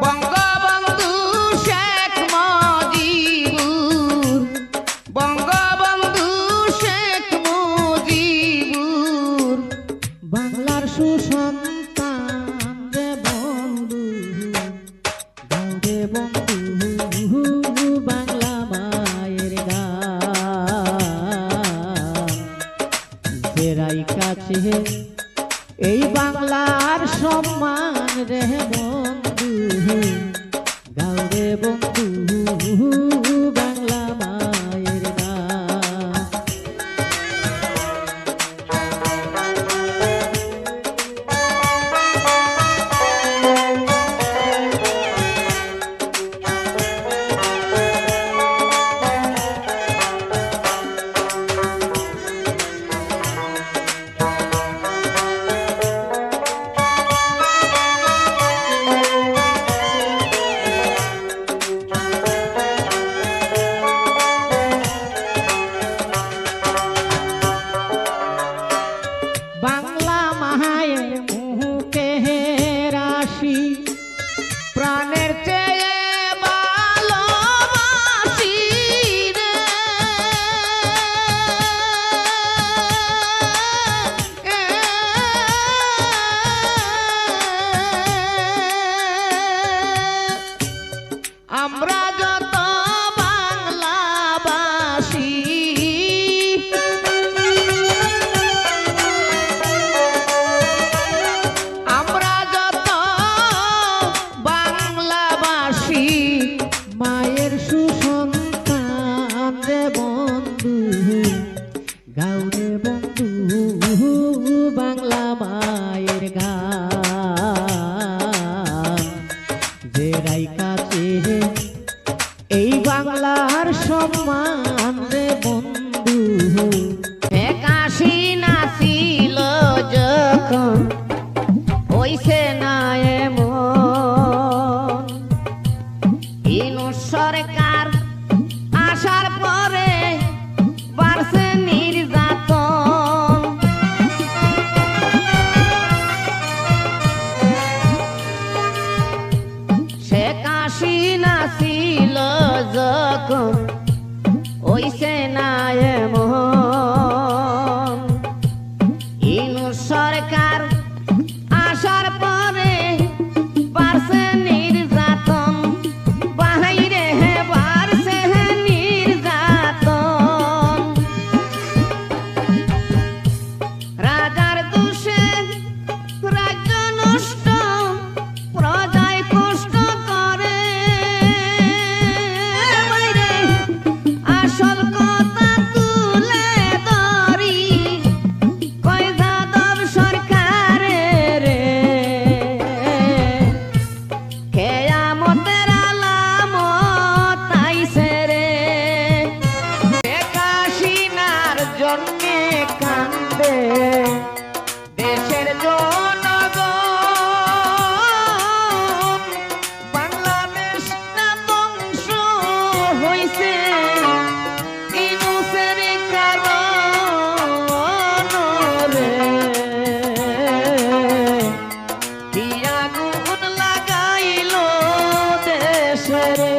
বঙ্গবন্ধু শেখ মুজিবুর, বঙ্গবন্ধু শেখ মুজিবুর, বাংলার সুসন্তান রে বন্ধু, গাও রে বন্ধু বাংলা মায়ের গান। জেরাই কাছে এই বাংলার সম্মান রে বন্ধু, গাও রে বন্ধু বাংলা মায়ের গান। বাংলা মায়ের মুখে রাশি, প্রাণের চেয়ে ভালোবাসি রে। আমরা যত বাংলাবাসী, আমরা যত বাংলাবাসী, মায়ের সুসন্তান রে বন্ধু, গাও রে বন্ধু বাংলা মায়ের গান। জেরাই কাছে এই বাংলার সম্মান রে বন্ধু, শেখ হাসিনা ছিল যখন হইছে না এমন, ইউনূস সরকার আসার পরে বাড়ছে নির্যাতন। শেখ হাসিনা ছিল যখন হইছে না এমন, ইউনূস সরকার আসার পরে বাড়ছে নির্যাতন, বাহিরে বাড়ছে নির্যাতন। রাজার দোষে রাজ্য নষ্ট, প্রজায় কষ্ট করে। বাইরে আসল কথা তুলে ধরি, কয় যাদব সরকারের রে, কেয়ামতের আলামত আইছে রে। শেখ হাসিনার জন্যে কান্দে দেশের জনগণ, বাংলাদেশ না ধ্বংস হইছে ইউনূসের কারণ রে। কি আগুন লাগাইল দেশে রে।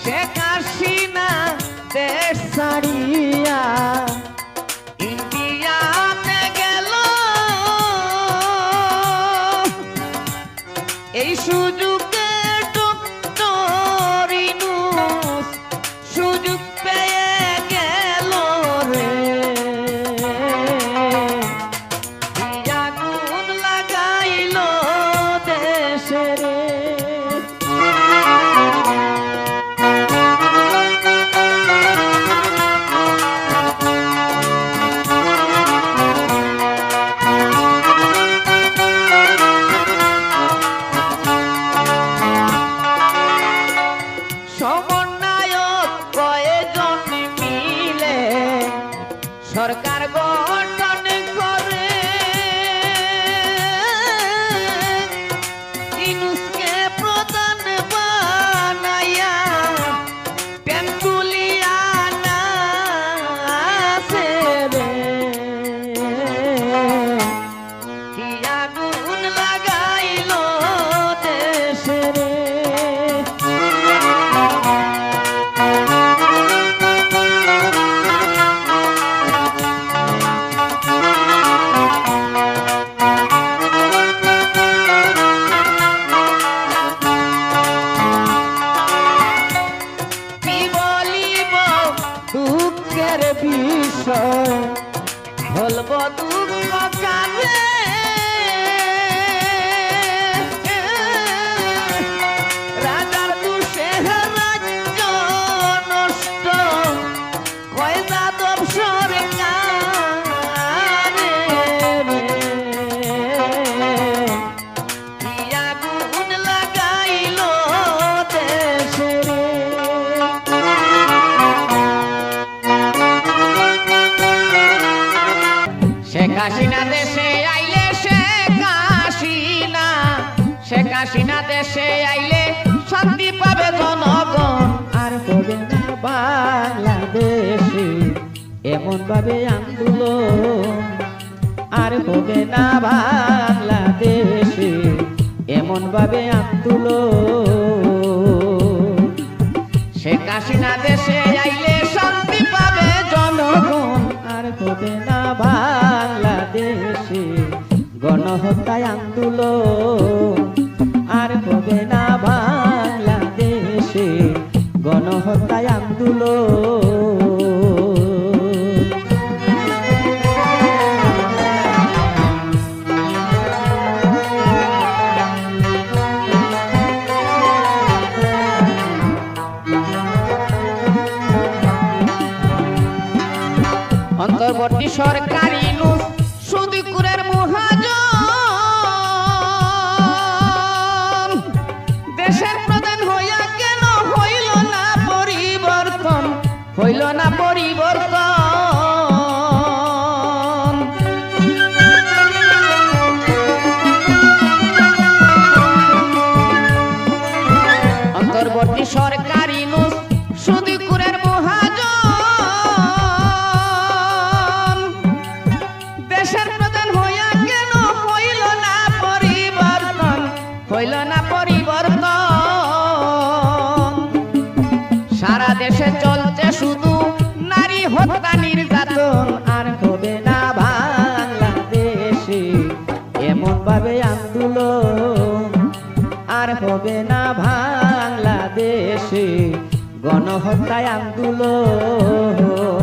শেখ হাসিনা দেশ ছাড়িয়া ইন্ডিয়াতে গেল, এই সুযোগে ডক্টর ইউনূস সুযোগ পেয়ে গেল রে। কি আগুন লাগাইল দেশে রে। হাসিনা দেশে আইলে শান্তি পাবে জনগণ। আর হবে না বাংলাদেশে এমন ভাবে আন্দোলন, আর হবে না বাংলাদেশে এমন ভাবে আন্দোলন। শেখ হাসিনা দেশে আইলে শান্তি পাবে জনগণ। আর হবে না বাংলাদেশে গণহত্যায় আন্দোলন, আর হবে না বাংলাদেশে গণহত্যায় আন্দোলন। অন্তর্বর্তী সরকারি ইউনূস সুদীপুরের মহাজন, দেশের প্রধান হইয়া কেন হইল না পরিবর্তন, হইল না পরিবর্তন। অন্তর্বর্তী সরকারি ইউনূস সুদীপুরের মহাজন, দেশের প্রধান হইয়া কেন হইল না পরিবর্তন, হইল না পরিবর্তন। সারা দেশে চলছে শুধু নারী হত্যা নির্যাতন। আর হবে না বাংলাদেশে এমন ভাবে আন্দোলন, আর হবে না বাংলাদেশে গণহত্যায় আন্দোলন।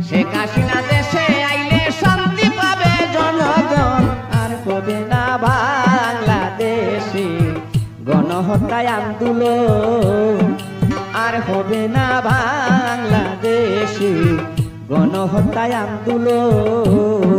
শেখ হাসিনা দেশে আইলে শান্তি পাবে জনগণ। আর হবে না বাংলাদেশে গণহত্যায় আন্দোলন, আর হবে না বাংলাদেশে গণহত্যায় আন্দোলন।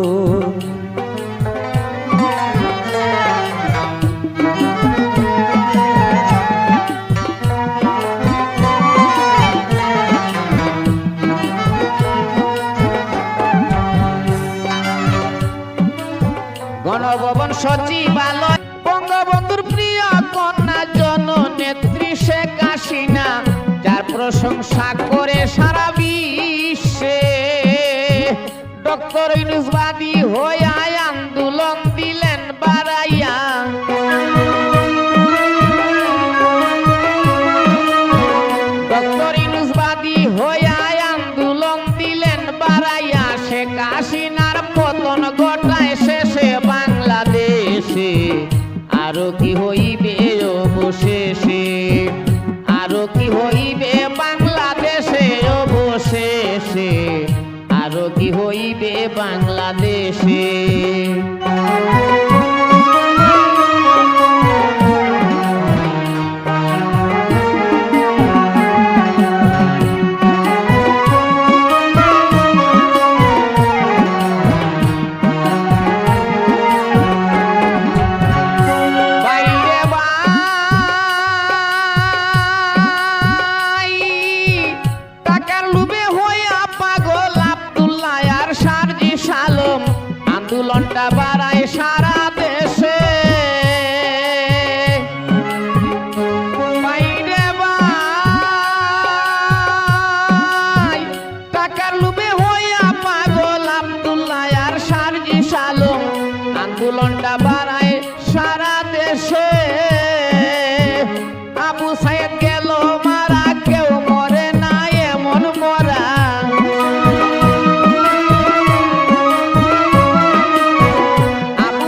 গণভবন সচিবালয় বঙ্গবন্ধুর প্রিয় কন্যা জননেত্রী শেখ হাসিনা, যার প্রশংসা করে সারা বিশ্বে ডক্টর ইউনূস বাদী হইয়া আন্দোলন দিলেন বাড়াইয়া। ডক্টর ইউনূস বাদী হইয়া আন্দোলন দিলেন বাড়াইয়া। শেখ হাসিনার পতন ঘটায় শেষে বাংলাদেশে, আরো কি হইবে অবশেষে, আরো কি হইবে বাংলাদেশে অবশেষে, আরো কি হইবে বাংলাদেশে। বাইরে ভাই, টাকার লোভে হইয়া পাগল আব্দুল্লাহ আর সারজি সালম, আন্দোলনটা বাড়ায় সারা দেশে। বাইরে ভাই, টাকার লোভে হইয়া পাগল আব্দুল্লাহ আর সারজি সালম, আন্দোলনটা বাড়ায় সারা দেশে। আবু সাইদ গেল মারা, কেউ মরে না এমন মরা। আবু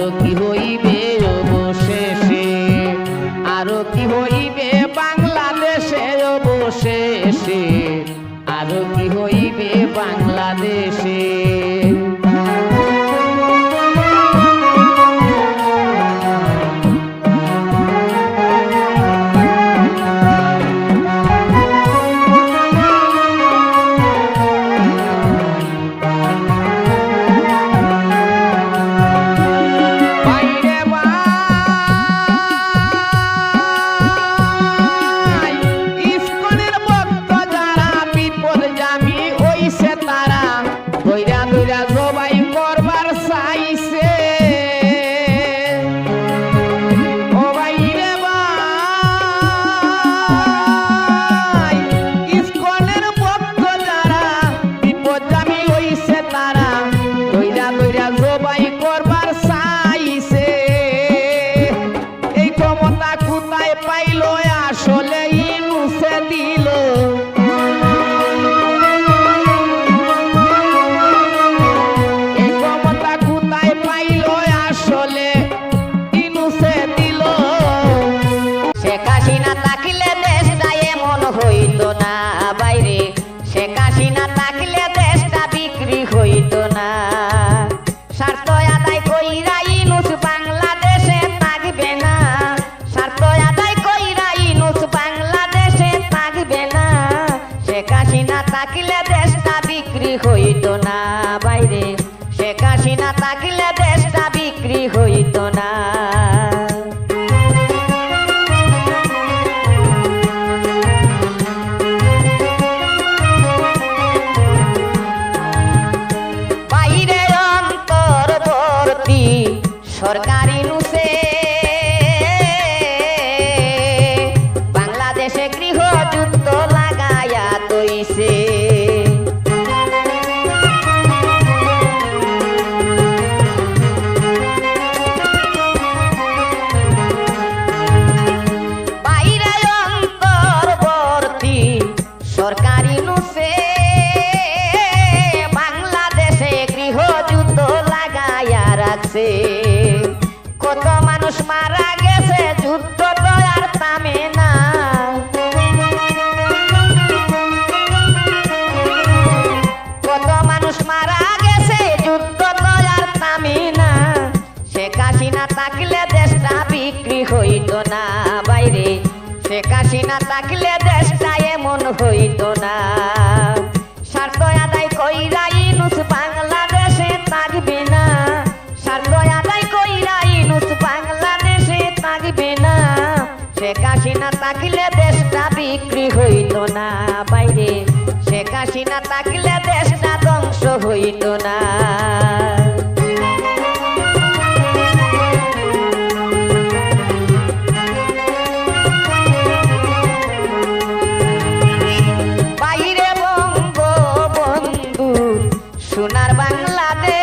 আরো কি হইবে অবশেষে, আরো কি হইবে বাংলাদেশে অবশেষে, আরো কি হইবে বাংলাদেশে। হইতো না বাইরে, শেখ হাসিনা থাকলে দেশটা বিক্রি হইতো না। বাইরে অন্তর্বর্তী সরকারি নুসে বাংলাদেশে গৃহযুদ্ধ লাগায়া তৈছে। সরকারি নুসে বাংলাদেশে গৃহযুদ্ধ লাগায়া রাখছে। কত মানুষ মারা গেছে, যুদ্ধ তো আর থামে না। কত মানুষ মারা গেছে, যুদ্ধ তো আর থামে না। শেখ হাসিনা থাকলে দেশটা বিক্রি হইতো না বাইরে, শেখ হাসিনা থাকলে দেশটা এমন হইতো না। স্বার্থ আদায় কইরা ইউনূস বাংলাদেশে থাকবে না, স্বার্থ আদায় কইরা ইউনূস বাংলাদেশে থাকবে না। শেখ হাসিনা থাকলে দেশটা বিক্রি হইতো না বাইরে, শেখ হাসিনা থাকলে দেশটা ধ্বংস হইতো না। সোনার বাংলাদেশ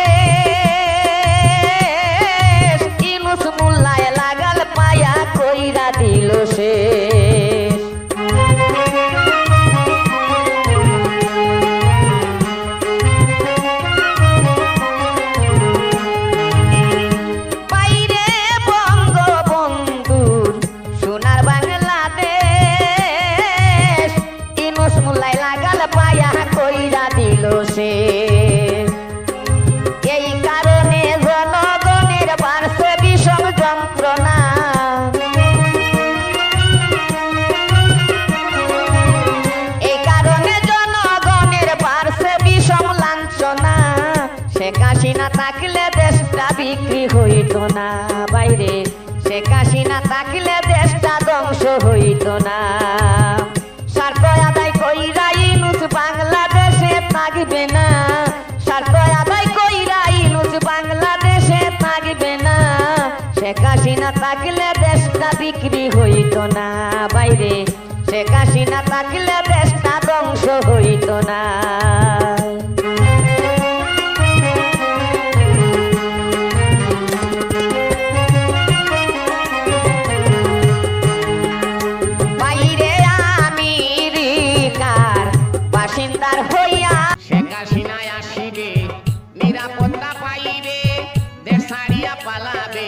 ইউনূস মোল্লায় লাগাল পায়া কইরা দিল শেষ। বাইরে বঙ্গবন্ধুর সোনার বাংলাদেশ ইউনূস মোল্লায় লাগাল পায়া কইরা দিল শেষ। এই কারণে জনগণের বাড়ছে বিষম যন্ত্রণা, এই কারণে জনগণের বাড়ছে বিষম লাঞ্ছনা। শেখ হাসিনা থাকলে দেশটা বিক্রি হইতো না বাইরে, শেখ হাসিনা থাকলে দেশটা ধ্বংস হইতো না। স্বার্থ আদায় কইরা ইউনূস বাংলাদেশে থাকবে না, স্বার্থ আদায় কইরা ইউনূস বাংলাদেশে থাকবে না। শেখ হাসিনা থাকলে দেশটা বিক্রি হইতো না বাইরে, শেখ হাসিনা থাকলে দেশটা ধ্বংস হইতো না। বাইরে আমেরিকার বাসিন্দার হইয়া শেখ হাসিনা আসিবে, নিরাপত্তা পাইবে, দেশ ছাড়িয়া পালাবে।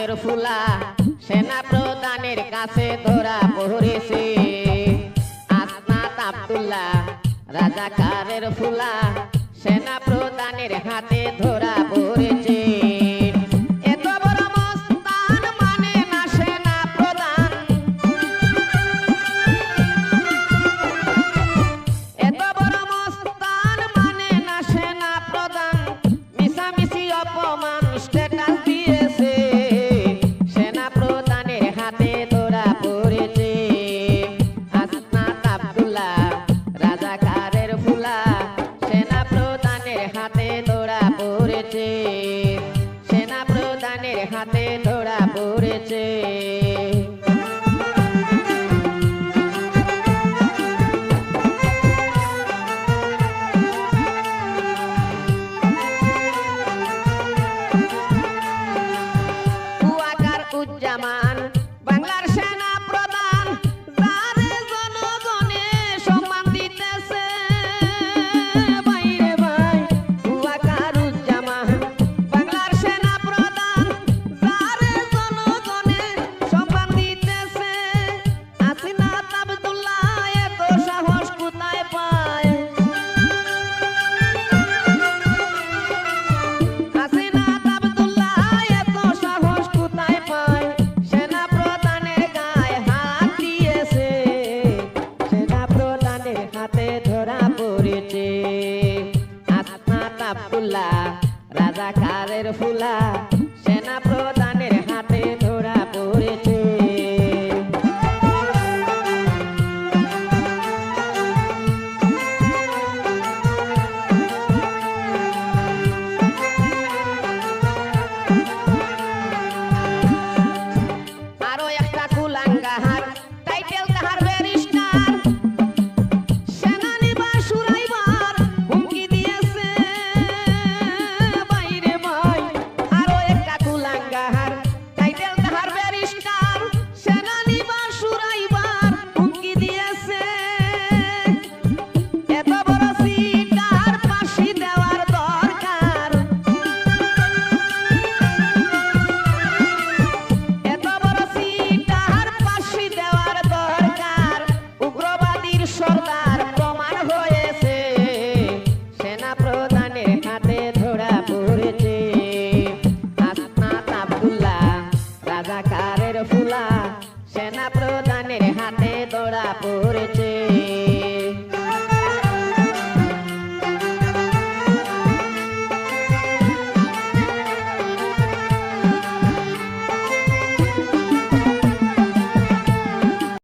কারের ফুলা সেনা প্রধানের কাছে ধরা পড়েছে আসনাত আব্দুল্লাহ রাজাকারের ফুলা সেনা প্রধানের হাতে ধরা পড়েছে এত বড় মস্তান মানে না সেনা প্রধান এত বড় মস্তান মানে না সেনা প্রধান মিশামিশি অপমান স্ট্যাটাস দিয়েছে সেনা প্রধানের হাতে ধরা পড়েছে আসনাত আব্দুল্লাহ রাজাকারের ফুলা সেনা প্রধানের হাতে ধরা পড়েছে সেনা প্রধানের হাতে ধরা পড়েছে কুয়াকার উজ্জামান বাংলার সেনা প্রধান যারে জনগণে সম্মান দিতেছে বাইরে ভাই কুয়াকার উজ্জামান বাংলার সেনা প্রধান যারে জনগণে সম্মান দিতেছে আসনাত আব্দুল্লাহ এত সাহস কোথায় পায় আসনাত আব্দুল্লাহ এত সাহস কোথায় পায় সেনা প্রধানের গায়ে হাত দিয়েছে সেনা প্রধানের হাতে ধরা পড়েছে আসনাত আব্দুল্লাহ রাজাকারের ফুলা সেনা প্রধানের হাতে ধরা পড়েছে আরো একটা কুলাঙ্গাহার টাইটেল তাহার ব্যারিস্টার সেনানিবাস সুরাইবার হুমকি দিয়েছে বাইরে ভাই আরো একটা কুলাঙ্গাহার টাইটেল তাহার ব্যারিস্টার সেনানিবাস সুরাইবার হুমকি দিয়েছে এত বড় সিটার ফাঁসি দেওয়ার দরকার এত বড় সিটার ফাঁসি দেওয়ার দরকার উগ্রবাদীর সর্দার প্রমাণ হয়েছে সেনা প্রধানের হাতে ধরা পড়েছে আসনাত আব্দুল্লাহ রাজাকারের ফুলা সেনা প্রধানের হাতে ধরা পড়েছে